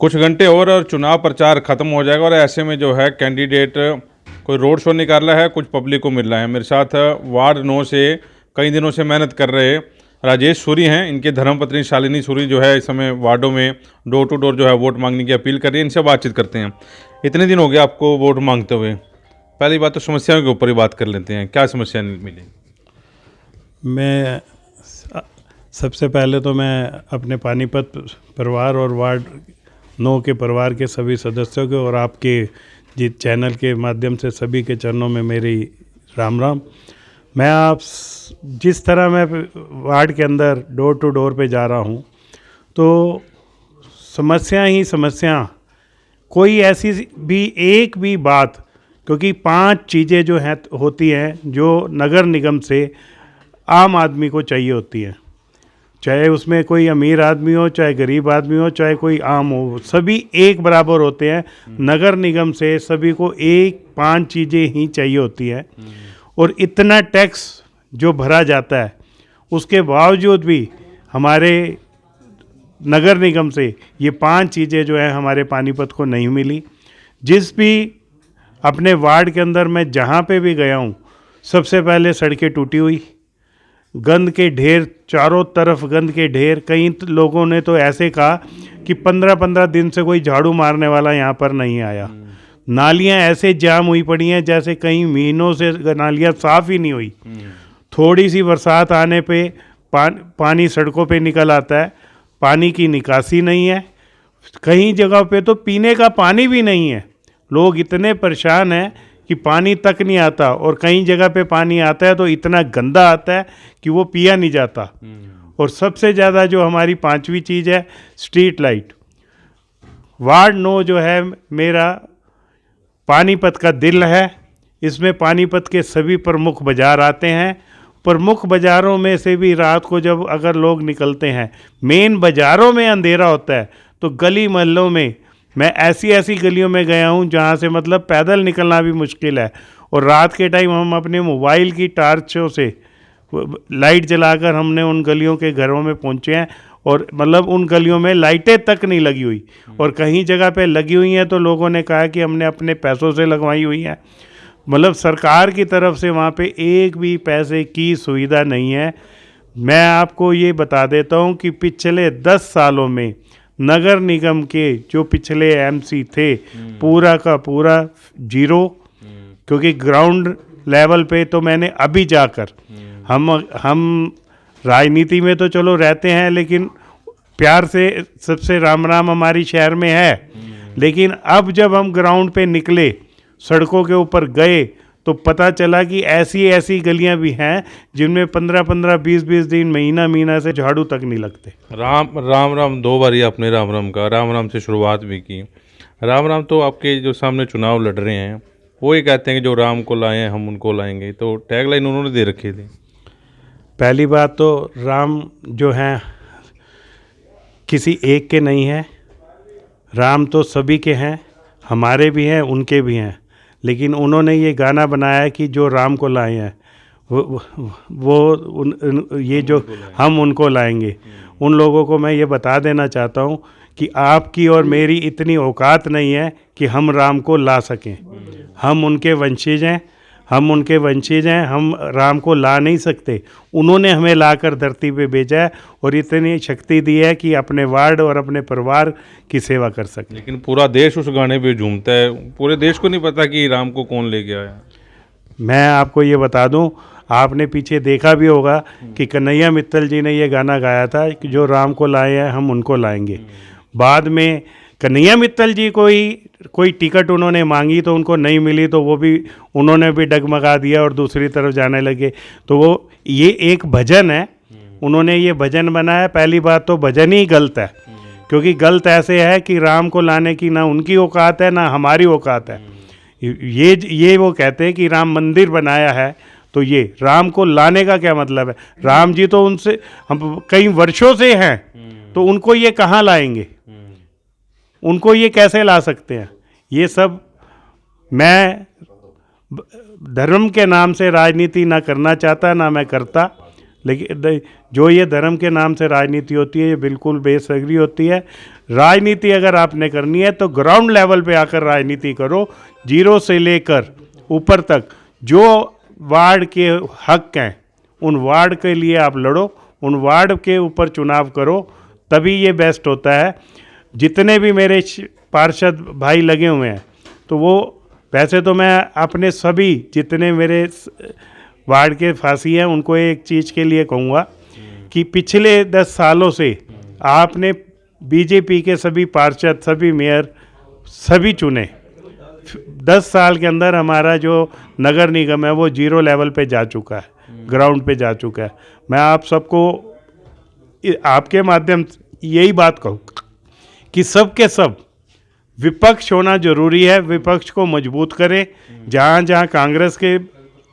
कुछ घंटे और चुनाव प्रचार खत्म हो जाएगा, और ऐसे में जो है कैंडिडेट कोई रोड शो निकाल रहा है, कुछ पब्लिक को मिल रहा है। मेरे साथ वार्ड 9 से कई दिनों से मेहनत कर रहे राजेश सूरी हैं। इनके धर्मपत्नी शालिनी सूरी जो है इस समय वार्डों में डोर टू डोर जो है वोट मांगने की अपील कर रही है। इनसे बातचीत करते हैं। इतने दिन हो गए आपको वोट मांगते हुए, पहली बात तो समस्याओं के ऊपर ही बात कर लेते हैं। क्या समस्या मिली? मैं सबसे पहले तो मैं अपने पानीपत परिवार और वार्ड 9 के परिवार के सभी सदस्यों के और आपके जिस चैनल के माध्यम से सभी के चरणों में मेरी राम राम। मैं आप जिस तरह मैं वार्ड के अंदर डोर टू डोर पे जा रहा हूँ तो समस्या ही समस्या, कोई ऐसी भी एक भी बात, क्योंकि 5 चीज़ें जो हैं होती हैं जो नगर निगम से आम आदमी को चाहिए होती हैं, चाहे उसमें कोई अमीर आदमी हो, चाहे गरीब आदमी हो, चाहे कोई आम हो, सभी एक बराबर होते हैं। नगर निगम से सभी को 5 चीज़ें ही चाहिए होती हैं। और इतना टैक्स जो भरा जाता है उसके बावजूद भी हमारे नगर निगम से ये 5 चीज़ें जो है हमारे पानीपत को नहीं मिली। जिस भी अपने वार्ड के अंदर मैं जहाँ पे भी गया हूँ, सबसे पहले सड़कें टूटी हुई, गंद के ढेर, चारों तरफ गंद के ढेर। कई लोगों ने तो ऐसे कहा कि 15-15 दिन से कोई झाड़ू मारने वाला यहाँ पर नहीं आया। नालियाँ ऐसे जाम हुई पड़ी हैं जैसे कई महीनों से नालियाँ साफ़ ही नहीं हुई। थोड़ी सी बरसात आने पे पानी सड़कों पे निकल आता है, पानी की निकासी नहीं है। कई जगह पे तो पीने का पानी भी नहीं है। लोग इतने परेशान हैं कि पानी तक नहीं आता, और कई जगह पे पानी आता है तो इतना गंदा आता है कि वो पिया नहीं जाता। और सबसे ज़्यादा जो हमारी 5वीं चीज़ है, स्ट्रीट लाइट। वार्ड 9 जो है मेरा पानीपत का दिल है। इसमें पानीपत के सभी प्रमुख बाज़ार आते हैं। प्रमुख बाज़ारों में से भी रात को जब अगर लोग निकलते हैं, मेन बाज़ारों में अंधेरा होता है, तो गली मोहल्लों में मैं ऐसी गलियों में गया हूँ जहाँ से मतलब पैदल निकलना भी मुश्किल है। और रात के टाइम हम अपने मोबाइल की टार्चों से लाइट जलाकर हमने उन गलियों के घरों में पहुँचे हैं, और मतलब उन गलियों में लाइटें तक नहीं लगी हुई, और कहीं जगह पे लगी हुई हैं तो लोगों ने कहा कि हमने अपने पैसों से लगवाई हुई हैं। मतलब सरकार की तरफ से वहाँ पे एक भी पैसे की सुविधा नहीं है। मैं आपको ये बता देता हूँ कि पिछले 10 सालों में नगर निगम के जो पिछले एमसी थे, पूरा का पूरा जीरो। क्योंकि ग्राउंड लेवल पे तो मैंने अभी जाकर, हम राजनीति में तो चलो रहते हैं, लेकिन प्यार से सबसे राम राम हमारी शहर में है। लेकिन अब जब हम ग्राउंड पे निकले, सड़कों के ऊपर गए, तो पता चला कि ऐसी गलियां भी हैं जिनमें 15-15, 20-20 दिन, महीना से झाड़ू तक नहीं लगते। राम राम 2 बार ही आपने राम राम का, राम राम से शुरुआत भी की। राम राम तो आपके जो सामने चुनाव लड़ रहे हैं वो ये कहते हैं कि जो राम को लाए हम उनको लाएंगे, तो टैगलाइन उन्होंने दे रखी थी। पहली बात तो राम जो हैं किसी एक के नहीं है, राम तो सभी के हैं, हमारे भी हैं, उनके भी हैं। लेकिन उन्होंने ये गाना बनाया कि जो राम को लाए हैं ये जो हम उनको लाएंगे। उन लोगों को मैं ये बता देना चाहता हूँ कि आपकी और मेरी इतनी औकात नहीं है कि हम राम को ला सकें। हम उनके वंशज हैं, हम राम को ला नहीं सकते। उन्होंने हमें लाकर धरती पे भेजा है और इतनी शक्ति दी है कि अपने वार्ड और अपने परिवार की सेवा कर सके। लेकिन पूरा देश उस गाने पे झूमता है, पूरे देश को नहीं पता कि राम को कौन ले गया है। मैं आपको ये बता दूं, आपने पीछे देखा भी होगा कि कन्हैया मित्तल जी ने ये गाना गाया था कि जो राम को लाए हैं हम उनको लाएंगे। बाद में कन्हैया मित्तल जी कोई टिकट उन्होंने मांगी तो उनको नहीं मिली, तो उन्होंने भी डगमगा दिया और दूसरी तरफ जाने लगे। तो वो ये एक भजन है, उन्होंने ये भजन बनाया। पहली बात तो भजन ही गलत है, क्योंकि गलत ऐसे है कि राम को लाने की ना उनकी औकात है ना हमारी औकात है। ये वो कहते हैं कि राम मंदिर बनाया है, तो ये राम को लाने का क्या मतलब है? राम जी तो उनसे हम कई वर्षों से हैं, तो उनको ये कहाँ लाएंगे? उनको ये कैसे ला सकते हैं? ये सब, मैं धर्म के नाम से राजनीति ना करना चाहता, ना मैं करता, लेकिन जो ये धर्म के नाम से राजनीति होती है ये बिल्कुल बेसगरी होती है। राजनीति अगर आपने करनी है तो ग्राउंड लेवल पे आकर राजनीति करो, जीरो से लेकर ऊपर तक जो वार्ड के हक हैं उन वार्ड के लिए आप लड़ो, उन वार्ड के ऊपर चुनाव करो, तभी ये बेस्ट होता है। जितने भी मेरे पार्षद भाई लगे हुए हैं तो वो वैसे तो मैं अपने सभी जितने मेरे वार्ड के फांसी हैं उनको एक चीज़ के लिए कहूँगा कि पिछले 10 सालों से आपने बीजेपी के सभी पार्षद, सभी मेयर सभी चुने। 10 साल के अंदर हमारा जो नगर निगम है वो जीरो लेवल पे जा चुका है, ग्राउंड पे जा चुका है। मैं आप सबको आपके माध्यम से यही बात कहूँ कि सब के सब विपक्ष होना जरूरी है, विपक्ष को मजबूत करें। जहाँ जहाँ कांग्रेस के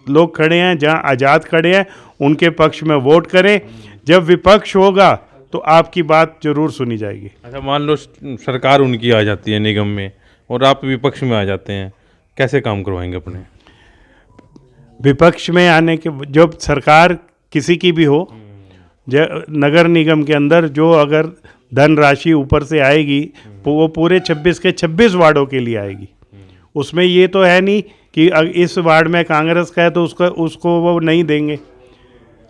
लोग खड़े हैं, जहाँ आज़ाद खड़े हैं, उनके पक्ष में वोट करें। जब विपक्ष होगा तो आपकी बात जरूर सुनी जाएगी। अच्छा, मान लो सरकार उनकी आ जाती है निगम में और आप विपक्ष में आ जाते हैं, कैसे काम करवाएंगे अपने? विपक्ष में आने के जब सरकार किसी की भी हो, नगर निगम के अंदर जो अगर धनराशि ऊपर से आएगी वो पूरे 26 के 26 वार्डों के लिए आएगी। उसमें ये तो है नहीं कि इस वार्ड में कांग्रेस का है तो उसको वो नहीं देंगे।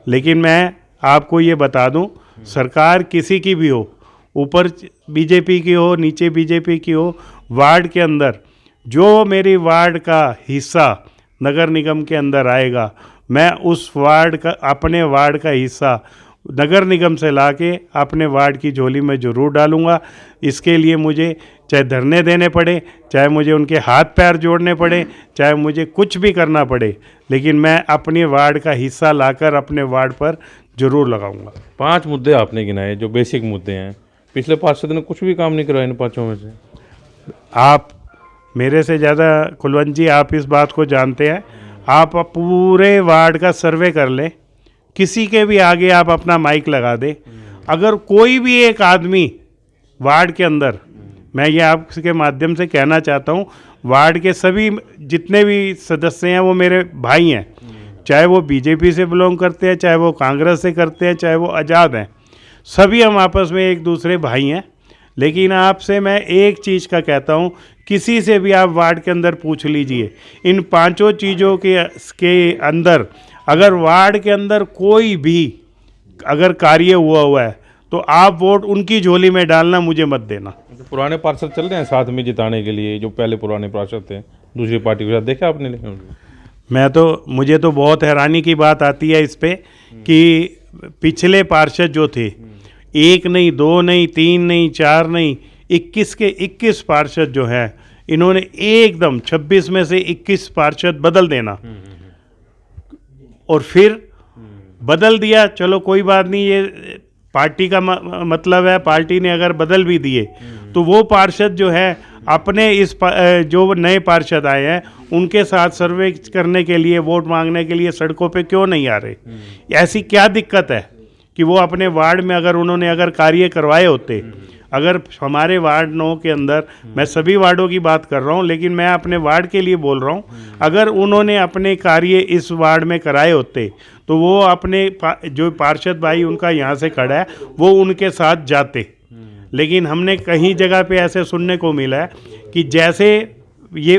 लेकिन मैं आपको ये बता दूं, सरकार किसी की भी हो, ऊपर बीजेपी की हो, नीचे बीजेपी की हो, वार्ड के अंदर जो मेरी वार्ड का हिस्सा नगर निगम के अंदर आएगा, मैं उस वार्ड का, अपने वार्ड का हिस्सा नगर निगम से लाके अपने वार्ड की झोली में ज़रूर डालूंगा। इसके लिए मुझे चाहे धरने देने पड़े, चाहे मुझे उनके हाथ पैर जोड़ने पड़े, चाहे मुझे कुछ भी करना पड़े, लेकिन मैं अपने वार्ड का हिस्सा लाकर अपने वार्ड पर ज़रूर लगाऊंगा। 5 मुद्दे आपने गिनाए जो बेसिक मुद्दे हैं, पिछले पार्षद ने कुछ भी काम नहीं करवाया इन 5 में से। आप मेरे से ज़्यादा कुलवंत जी आप इस बात को जानते हैं। आप पूरे वार्ड का सर्वे कर लें, किसी के भी आगे आप अपना माइक लगा दें, अगर कोई भी एक आदमी वार्ड के अंदर, मैं ये आपके माध्यम से कहना चाहता हूँ, वार्ड के सभी जितने भी सदस्य हैं वो मेरे भाई हैं, चाहे वो बीजेपी से बिलोंग करते हैं, चाहे वो कांग्रेस से करते हैं, चाहे वो आज़ाद हैं, सभी हम आपस में एक दूसरे भाई हैं। लेकिन आपसे मैं एक चीज़ का कहता हूँ, किसी से भी आप वार्ड के अंदर पूछ लीजिए, इन 5 चीज़ों के अंदर अगर वार्ड के अंदर कोई भी अगर कार्य हुआ है तो आप वोट उनकी झोली में डालना, मुझे मत देना। तो पुराने पार्षद चल रहे हैं साथ में जिताने के लिए, जो पहले पुराने पार्षद थे दूसरी पार्टी के साथ, देखा आपने? मुझे तो बहुत हैरानी की बात आती है इस पे कि पिछले पार्षद जो थे, 1 नहीं, 2 नहीं, 3 नहीं, 4 नहीं, 21 के 21 पार्षद जो हैं, इन्होंने एकदम 26 में से 21 पार्षद बदल देना और फिर बदल दिया। चलो कोई बात नहीं, ये पार्टी का मतलब है, पार्टी ने अगर बदल भी दिए तो वो पार्षद जो है अपने इस जो नए पार्षद आए हैं उनके साथ सर्वे करने के लिए, वोट मांगने के लिए सड़कों पे क्यों नहीं आ रहे? ऐसी क्या दिक्कत है कि वो अपने वार्ड में अगर कार्य करवाए होते, अगर हमारे वार्ड 9 के अंदर, मैं सभी वार्डों की बात कर रहा हूँ लेकिन मैं अपने वार्ड के लिए बोल रहा हूँ, अगर उन्होंने अपने कार्य इस वार्ड में कराए होते तो वो अपने जो पार्षद भाई उनका यहाँ से खड़ा है वो उनके साथ जाते। लेकिन हमने कहीं जगह पे ऐसे सुनने को मिला है कि जैसे ये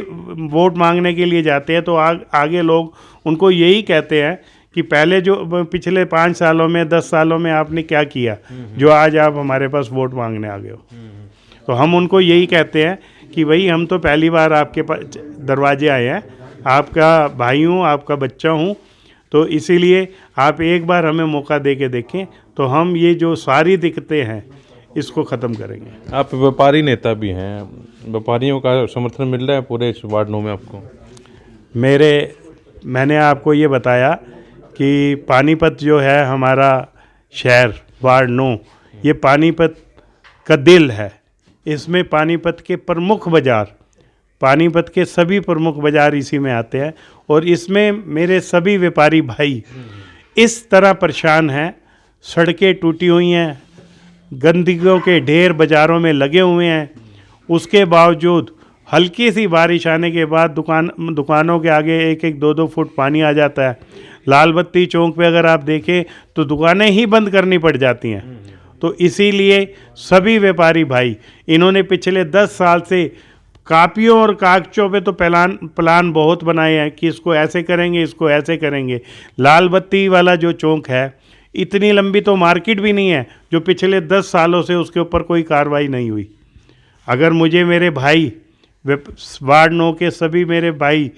वोट मांगने के लिए जाते हैं तो आगे लोग उनको यही कहते हैं कि पहले जो पिछले 5 सालों में, 10 सालों में आपने क्या किया जो आज आप हमारे पास वोट मांगने आ गए हो। तो हम उनको यही कहते हैं कि भाई हम तो पहली बार आपके पास दरवाजे आए हैं, आपका भाई हूँ, आपका बच्चा हूँ, तो इसीलिए आप एक बार हमें मौका दे के देखें तो हम ये जो सारी दिक्कतें हैं इसको ख़त्म करेंगे। आप व्यापारी नेता भी हैं, व्यापारियों का समर्थन मिल रहा है पूरे इस वार्ड 9 में आपको? मैंने आपको ये बताया कि पानीपत जो है हमारा शहर, वार्ड 9, ये पानीपत का दिल है। इसमें पानीपत के प्रमुख बाज़ार, पानीपत के सभी प्रमुख बाज़ार इसी में आते हैं और इसमें मेरे सभी व्यापारी भाई इस तरह परेशान हैं, सड़कें टूटी हुई हैं, गंदगियों के ढेर बाज़ारों में लगे हुए हैं, उसके बावजूद हल्की सी बारिश आने के बाद दुकानों के आगे 1-1, 2-2 फुट पानी आ जाता है। लाल बत्ती चौक पे अगर आप देखें तो दुकानें ही बंद करनी पड़ जाती हैं। तो इसीलिए सभी व्यापारी भाई इन्होंने पिछले 10 साल से कापियों और कागजों पे तो प्लान बहुत बनाए हैं कि इसको ऐसे करेंगे, इसको ऐसे करेंगे। लाल बत्ती वाला जो चौक है, इतनी लंबी तो मार्केट भी नहीं है जो पिछले 10 सालों से उसके ऊपर कोई कार्रवाई नहीं हुई। अगर मुझे मेरे भाई वार्ड 9 के सभी मेरे भाई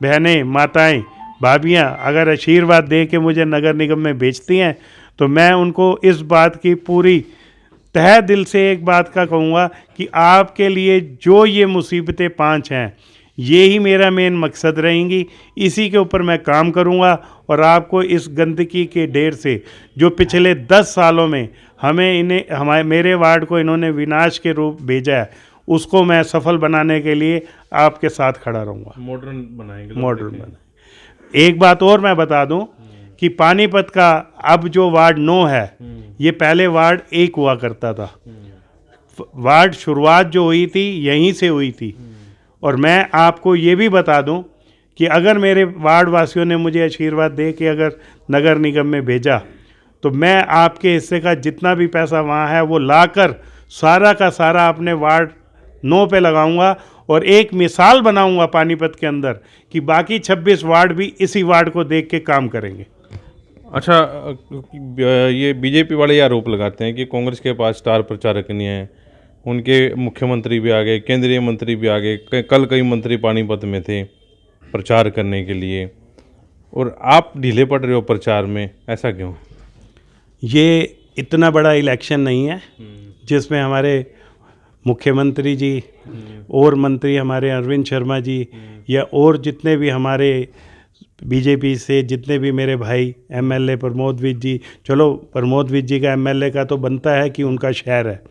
बहनें, माताएं, भाभियां अगर आशीर्वाद दे के मुझे नगर निगम में भेजती हैं तो मैं उनको इस बात की पूरी तहे दिल से एक बात का कहूँगा कि आपके लिए जो ये मुसीबतें 5 हैं, ये ही मेरा मेन मकसद रहेंगी। इसी के ऊपर मैं काम करूँगा और आपको इस गंदगी के ढेर से जो पिछले 10 सालों में मेरे वार्ड को इन्होंने विनाश के रूप भेजा है, उसको मैं सफल बनाने के लिए आपके साथ खड़ा रहूँगा। मॉडर्न बनाएंगे, मॉडर्न बनाएंगे। एक बात और मैं बता दूं कि पानीपत का अब जो वार्ड 9 है, ये पहले वार्ड 1 हुआ करता था। वार्ड शुरुआत जो हुई थी यहीं से हुई थी। और मैं आपको ये भी बता दूं कि अगर मेरे वार्ड वासियों ने मुझे आशीर्वाद दे के अगर नगर निगम में भेजा तो मैं आपके हिस्से का जितना भी पैसा वहाँ है वो लाकर सारा का सारा अपने वार्ड 9 पे लगाऊंगा और एक मिसाल बनाऊंगा पानीपत के अंदर कि बाकी 26 वार्ड भी इसी वार्ड को देख के काम करेंगे। अच्छा, ये बीजेपी वाले ये आरोप लगाते हैं कि कांग्रेस के पास स्टार प्रचारक नहीं है, उनके मुख्यमंत्री भी आ गए, केंद्रीय मंत्री भी आ गए, कल कई मंत्री पानीपत में थे प्रचार करने के लिए, और आप ढीले पड़ रहे हो प्रचार में, ऐसा क्यों? ये इतना बड़ा इलेक्शन नहीं है जिसमें हमारे मुख्यमंत्री जी और मंत्री हमारे अरविंद शर्मा जी या और जितने भी हमारे बीजेपी से जितने भी मेरे भाई एमएलए प्रमोद विज जी, चलो प्रमोद विज जी का एमएलए का तो बनता है कि उनका शहर है,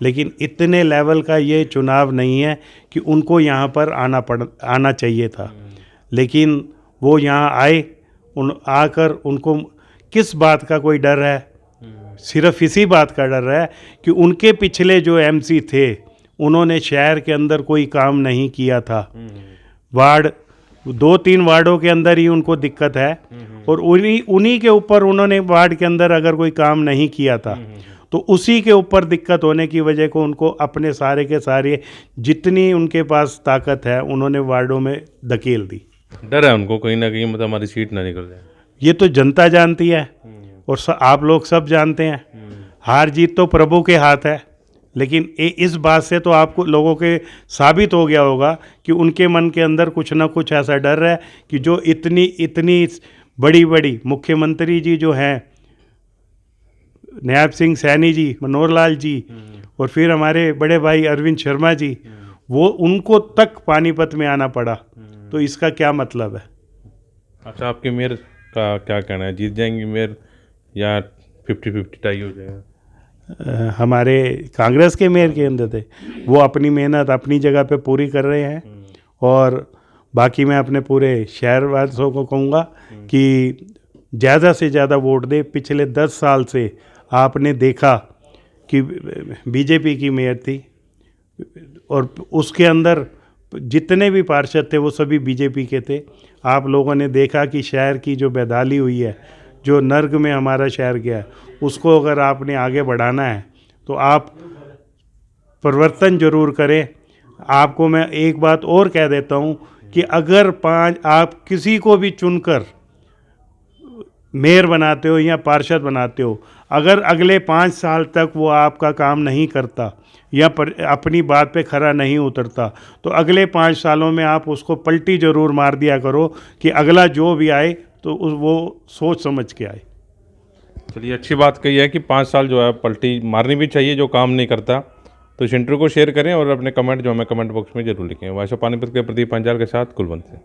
लेकिन इतने लेवल का ये चुनाव नहीं है कि उनको यहाँ पर आना चाहिए था। लेकिन वो यहाँ आए, आकर उनको किस बात का कोई डर है? सिर्फ इसी बात का डर है कि उनके पिछले जो एमसी थे उन्होंने शहर के अंदर कोई काम नहीं किया था। वार्ड 2-3 वार्डों के अंदर ही उनको दिक्कत है और उन्हीं के ऊपर उन्होंने वार्ड के अंदर अगर कोई काम नहीं किया था तो उसी के ऊपर दिक्कत होने की वजह को उनको अपने सारे के सारे जितनी उनके पास ताकत है उन्होंने वार्डों में धकेल दी। डर है उनको कहीं ना कहीं, मतलब हमारी सीट ना निकल जाए। ये तो जनता जानती है और आप लोग सब जानते हैं, हार जीत तो प्रभु के हाथ है। लेकिन इस बात से तो आपको लोगों के साबित हो गया होगा कि उनके मन के अंदर कुछ ना कुछ ऐसा डर है कि जो इतनी बड़ी बड़ी मुख्यमंत्री जी जो हैं, नायब सिंह सैनी जी, मनोहर लाल जी और फिर हमारे बड़े भाई अरविंद शर्मा जी, वो उनको तक पानीपत में आना पड़ा, तो इसका क्या मतलब है? अच्छा, आपके मेयर का क्या कहना है, जीत जाएंगे मेयर या 50-50 टाई हो जाएगा? हमारे कांग्रेस के मेयर के अंदर थे, वो अपनी मेहनत अपनी जगह पे पूरी कर रहे हैं और बाकी मैं अपने पूरे शहर वासियों को कहूँगा कि ज़्यादा से ज़्यादा वोट दे। पिछले 10 साल से आपने देखा कि बीजेपी की मेयर थी और उसके अंदर जितने भी पार्षद थे वो सभी बीजेपी के थे। आप लोगों ने देखा कि शहर की जो बेदाली हुई है, जो नर्क में हमारा शहर गया है, उसको अगर आपने आगे बढ़ाना है तो आप परिवर्तन जरूर करें। आपको मैं एक बात और कह देता हूँ कि अगर आप किसी को भी चुनकर मेयर बनाते हो या पार्षद बनाते हो, अगर अगले 5 साल तक वो आपका काम नहीं करता या अपनी बात पे खरा नहीं उतरता तो अगले 5 सालों में आप उसको पलटी ज़रूर मार दिया करो कि अगला जो भी आए तो वो सोच समझ के आए। चलिए, अच्छी बात कही है कि 5 साल जो है पलटी मारनी भी चाहिए जो काम नहीं करता। तो इस इंटरव्यू को शेयर करें और अपने कमेंट जो हमें कमेंट बॉक्स में जरूर लिखें। वॉइस ऑफ पानीपत के प्रदीप पंजाल के साथ कुलवंत सिंह।